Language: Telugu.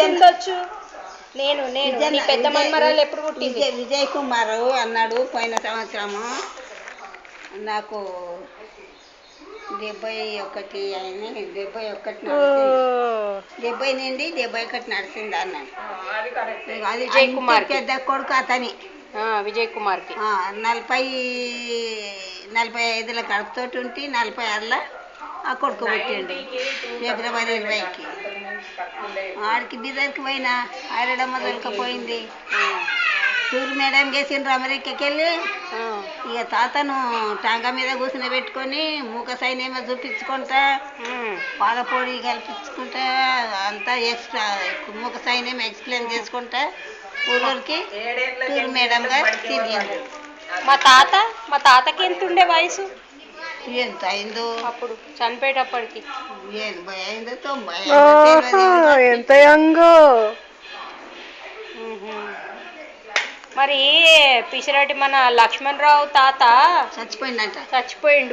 ఉండొచ్చు. నేను నీ పెద్ద మన్మరాలు ఎప్పుడు పుట్టింది? విజయ్ కుమార్ అన్నాడు పోయిన సంవత్సరము. నాకు 71 ఆయన 71 70 నుండి 71 నడిచింది అన్నాడు. అది విజయ్ కుమార్ పెద్ద కొడుకు అతని. విజయ్ కుమార్కి 45 కడుపుతోటి ఉంటే 46 ఆ కొడుకు పుట్టిండు ఫిబ్రవరి 20కి. ఆడికి బిదర్కి పోయినా ఆడమ్మ దొరకపోయింది. టూర్ మేడం చేసిండ్రు అమెరికాకి వెళ్ళి. ఇక తాతను టాంగా మీద కూర్చుని పెట్టుకొని మూక సైన్యమో చూపించుకుంటా పాలపొడి కల్పించుకుంటా అంతా ఎక్స్ట్రా మూక సైన్యం ఎక్స్ప్లెయిన్ చేసుకుంటా ఊరికి టూర్ మేడంగా తిరిగింది. మా తాతకి ఎంత ఉండే వయసు? ఎంత అయిందో అప్పుడు చనిపోయేటప్పటికి 80 అయిందో 90 ఎంత యంగో. మరి పిసిరాటి మన లక్ష్మణరావు తాత చచ్చిపోయిందంట. చచ్చిపోయిండు.